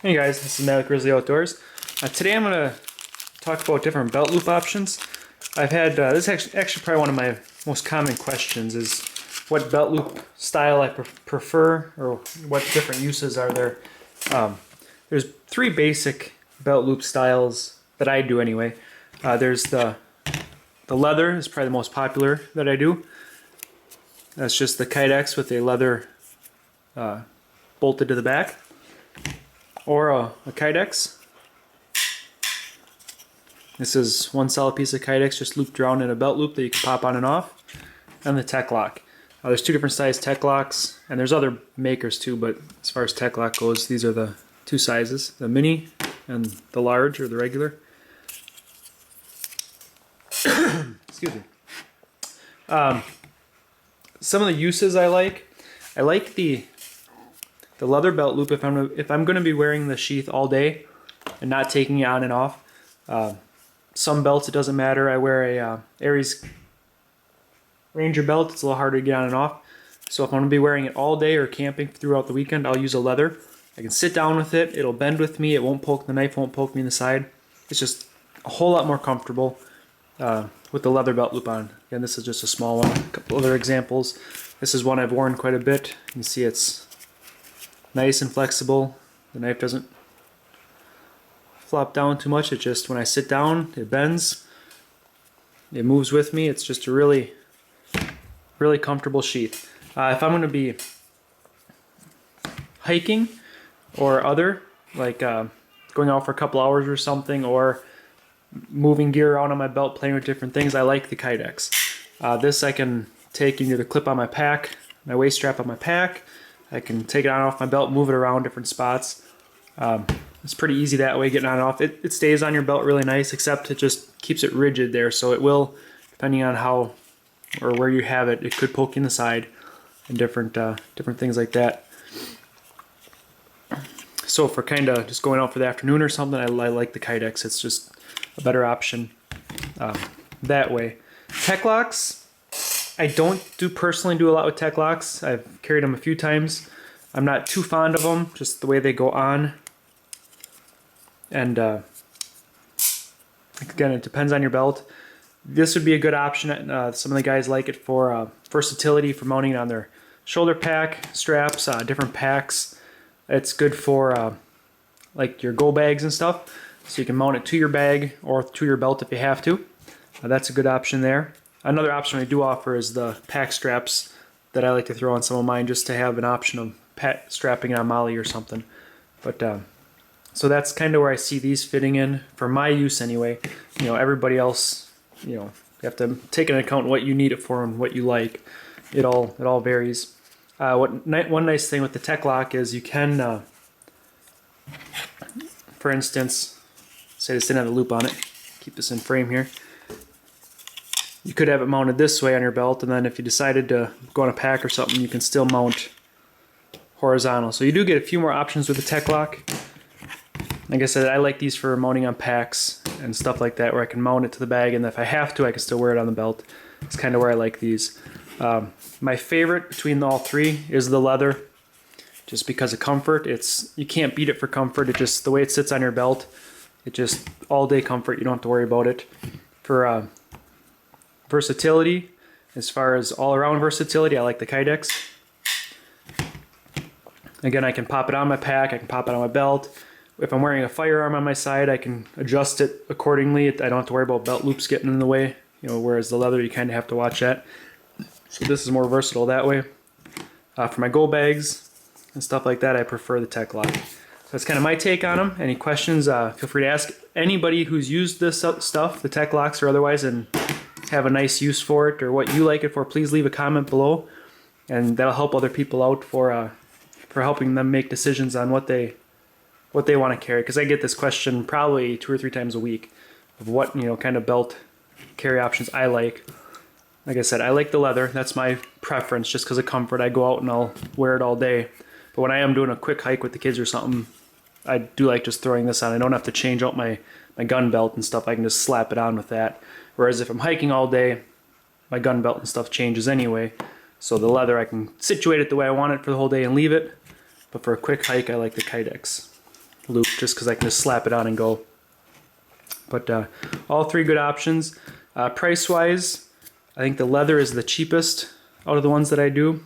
Hey guys, this is Matt with Grizzly-Outdoors. Today I'm going to talk about different belt loop options. I've had, this is actually probably one of my most common questions is what belt loop style I prefer or what different uses are there. There's three basic belt loop styles that I do anyway. There's the leather is probably the most popular that I do. That's just the Kydex with a leather bolted to the back. Or a Kydex. This is one solid piece of Kydex just looped around in a belt loop that you can pop on and off. And the tech lock. There's two different size tech locks, and there's other makers too, but as far as tech lock goes, these are the two sizes, the mini and the large or the regular. Excuse me. Some of the uses I like the leather belt loop if I'm going to be wearing the sheath all day and not taking it on and off. Some belts it doesn't matter. I wear a Aries Ranger belt. It's a little harder to get on and off. So if I'm going to be wearing it all day or camping throughout the weekend, I'll use a leather. I can sit down with it. It'll bend with me. It won't poke, the knife won't poke me in the side. It's just a whole lot more comfortable with the leather belt loop on. Again, this is just a small one. A couple other examples. This is one I've worn quite a bit. You can see it's nice and flexible. The knife doesn't flop down too much. It just, when I sit down, it bends. It moves with me. It's just a really comfortable sheath. If I'm going to be hiking or other, like going out for a couple hours or something, or moving gear around on my belt, playing with different things, I like the Kydex. This I can take and either clip on my pack, my waist strap on my pack. I can take it on and off my belt, move it around different spots. It's pretty easy that way, getting on and off. It stays on your belt really nice, except it just keeps it rigid there. So it will, depending on how or where you have it, it could poke you in the side and different things like that. So for kind of just going out for the afternoon or something, I like the Kydex. It's just a better option that way. Tech locks. I don't personally do a lot with tech locks. I've carried them a few times. I'm not too fond of them, just the way they go on. And again, it depends on your belt. This would be a good option. Some of the guys like it for versatility, for mounting it on their shoulder pack, straps, different packs. It's good for like your go bags and stuff. So you can mount it to your bag or to your belt if you have to. That's a good option there. Another option I do offer is the pack straps that I like to throw on some of mine, just to have an option of strapping it on Molly or something. But so that's kind of where I see these fitting in for my use anyway. You know, everybody else, you know, you have to take into account what you need it for and what you like. It all varies. One nice thing with the tech lock is you can, for instance, say this didn't have a loop on it. Keep this in frame here. You could have it mounted this way on your belt, and then if you decided to go on a pack or something, you can still mount horizontal. So you do get a few more options with the tech lock. Like I said, I like these for mounting on packs and stuff like that, where I can mount it to the bag, and if I have to, I can still wear it on the belt. It's kind of where I like these. My favorite between all three is the leather, just because of comfort. You can't beat it for comfort. It just, the way it sits on your belt, it just all day comfort. You don't have to worry about it. For versatility, as far as all-around versatility, I like the Kydex. Again, I can pop it on my pack, I can pop it on my belt. If I'm wearing a firearm on my side, I can adjust it accordingly. I don't have to worry about belt loops getting in the way, you know, whereas the leather, you kind of have to watch that. So this is more versatile that way. For my go bags and stuff like that, I prefer the tech lock. So that's kind of my take on them. Any questions, feel free to ask anybody who's used this stuff, the tech locks or otherwise, and have a nice use for it, or what you like it for. Please leave a comment below, and that'll help other people out for helping them make decisions on what they want to carry. Because I get this question probably 2 or 3 times a week of what, you know, kind of belt carry options I like. Like I said, I like the leather. That's my preference, just because of comfort. I go out and I'll wear it all day. But when I am doing a quick hike with the kids or something, I do like just throwing this on. I don't have to change out my gun belt and stuff. I can just slap it on with that. Whereas if I'm hiking all day, my gun belt and stuff changes anyway. So the leather, I can situate it the way I want it for the whole day and leave it. But for a quick hike, I like the Kydex. loop just because I can just slap it on and go. But all three good options. Price wise, I think the leather is the cheapest out of the ones that I do.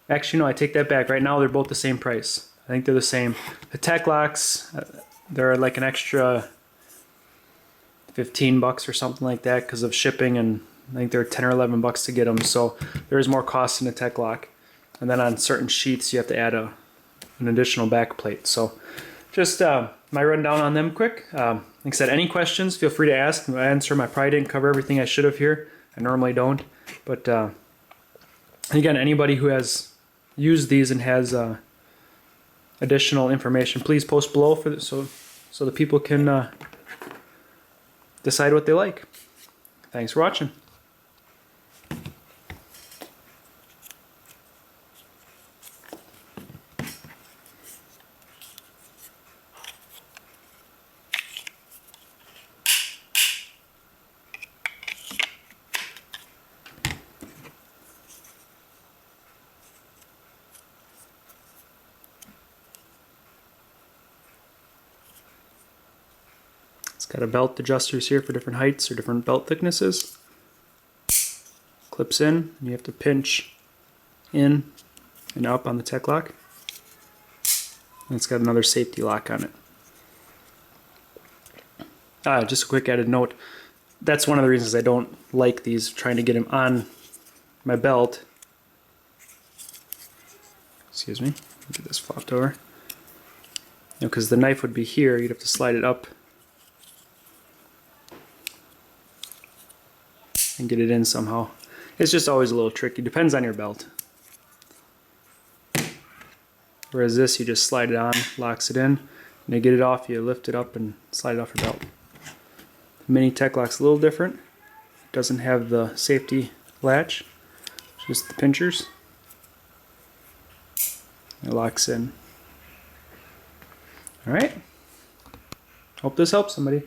Actually, no, I take that back. Right now they're both the same price. I think they're the same. The Tech Locks, they're like an extra $15 or something like that because of shipping, and I think they're 10 or 11 bucks to get them. So there is more cost in a Tech Lock. And then on certain sheaths, you have to add an additional back plate. So just my rundown on them quick. Like I said, any questions, feel free to ask. I answer them. I probably didn't cover everything I should have here. I normally don't. But again, anybody who has used these and has additional information, please post below for this, so the people can decide what they like. Thanks for watching. It's got a belt adjusters here for different heights or different belt thicknesses. Clips in, and you have to pinch in and up on the Tech Lock. And it's got another safety lock on it. Just a quick added note, that's one of the reasons I don't like these, trying to get them on my belt. Excuse me, get this flopped over. Because the knife would be here, you'd have to slide it up and get it in somehow. It's just always a little tricky. Depends on your belt. Whereas this, you just slide it on, locks it in, and to get it off, you lift it up and slide it off your belt. The mini Tech Lock's a little different. It doesn't have the safety latch, just the pinchers. It locks in. All right. Hope this helps somebody.